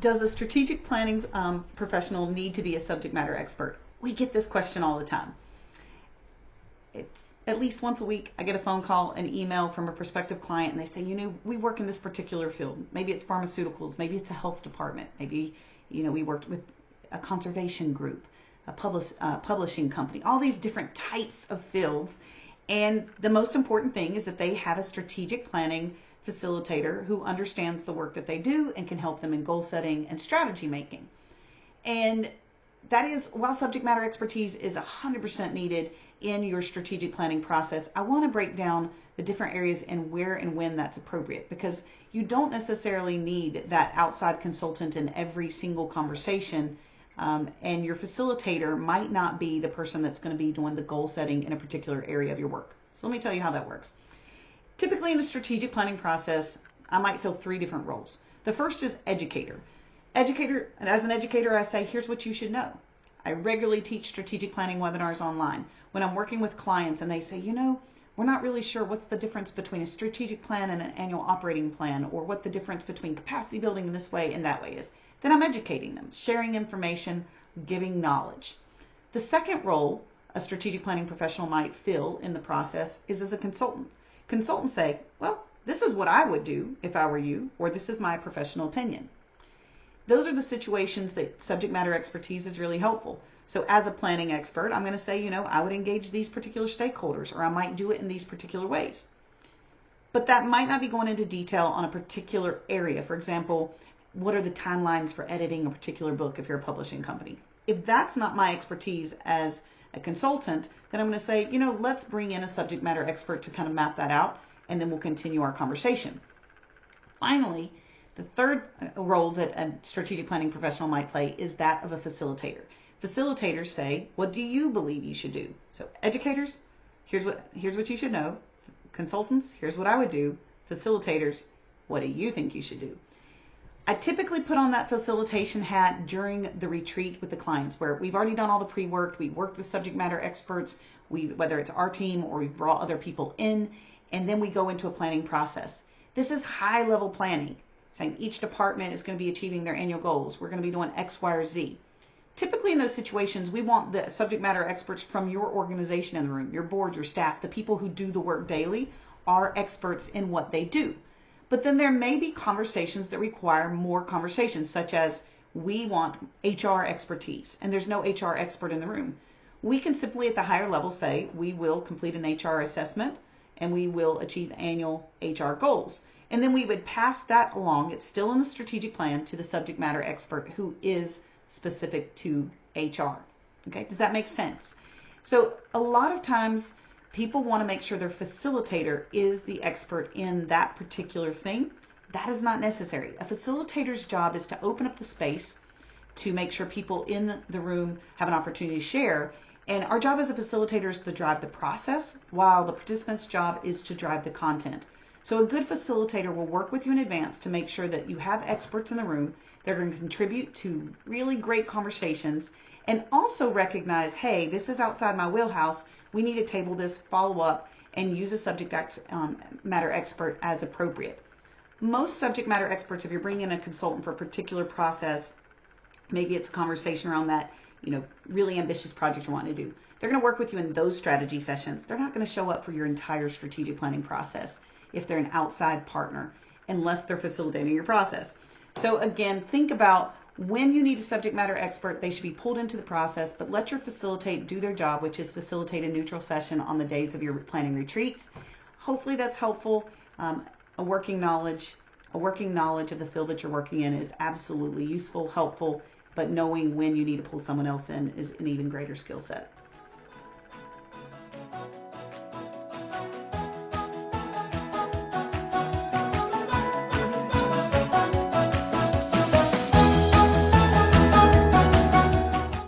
Does a strategic planning professional need to be a subject matter expert? We get this question all the time. It's at least once a week I get a phone call, an email from a prospective client, and they say, we work in this particular field. Maybe it's pharmaceuticals, maybe it's a health department, maybe we worked with a conservation group, a publishing company, all these different types of fields. And the most important thing is that they have a strategic planning facilitator who understands the work that they do and can help them in goal setting and strategy making. And that is, while subject matter expertise is 100% needed in your strategic planning process, I want to break down the different areas and where and when that's appropriate, because you don't necessarily need that outside consultant in every single conversation, and your facilitator might not be the person that's going to be doing the goal setting in a particular area of your work. So let me tell you how that works. Typically in a strategic planning process, I might fill 3 different roles. The first is educator. And as an educator, I say, here's what you should know. I regularly teach strategic planning webinars online. When I'm working with clients and they say, we're not really sure what's the difference between a strategic plan and an annual operating plan, or what the difference between capacity building this way and that way is, then I'm educating them, sharing information, giving knowledge. The second role a strategic planning professional might fill in the process is as a consultant. Consultants say, well, this is what I would do if I were you, or this is my professional opinion. Those are the situations that subject matter expertise is really helpful. So as a planning expert, I'm going to say, I would engage these particular stakeholders, or I might do it in these particular ways. But that might not be going into detail on a particular area. For example, what are the timelines for editing a particular book if you're a publishing company? If that's not my expertise as a consultant, then I'm going to say, let's bring in a subject matter expert to kind of map that out, and then we'll continue our conversation. Finally, the third role that a strategic planning professional might play is that of a facilitator. Facilitators say, what do you believe you should do? So educators, here's what you should know. Consultants, here's what I would do. Facilitators, what do you think you should do? I typically put on that facilitation hat during the retreat with the clients, where we've already done all the pre-work, we've worked with subject matter experts, whether it's our team or we've brought other people in, and then we go into a planning process. This is high-level planning, saying each department is going to be achieving their annual goals. We're going to be doing X, Y, or Z. Typically in those situations, we want the subject matter experts from your organization in the room, your board, your staff, the people who do the work daily are experts in what they do. But then there may be conversations that require more conversations, such as we want HR expertise, and there's no HR expert in the room. We can simply at the higher level say we will complete an HR assessment and we will achieve annual HR goals. And then we would pass that along, it's still in the strategic plan, to the subject matter expert who is specific to HR. Okay, does that make sense? So a lot of times people want to make sure their facilitator is the expert in that particular thing. That is not necessary. A facilitator's job is to open up the space to make sure people in the room have an opportunity to share. And our job as a facilitator is to drive the process, while the participant's job is to drive the content. So a good facilitator will work with you in advance to make sure that you have experts in the room that are going to contribute to really great conversations, and also recognize, hey, this is outside my wheelhouse. We need to table this, follow up, and use a subject matter expert as appropriate. Most subject matter experts, if you're bringing in a consultant for a particular process, maybe it's a conversation around that, really ambitious project you want to do. They're going to work with you in those strategy sessions. They're not going to show up for your entire strategic planning process if they're an outside partner, unless they're facilitating your process. So again, think about when you need a subject matter expert. They should be pulled into the process, but let your facilitate do their job, which is facilitate a neutral session on the days of your planning retreats. Hopefully that's helpful. A working knowledge of the field that you're working in is absolutely useful, helpful, but knowing when you need to pull someone else in is an even greater skill set.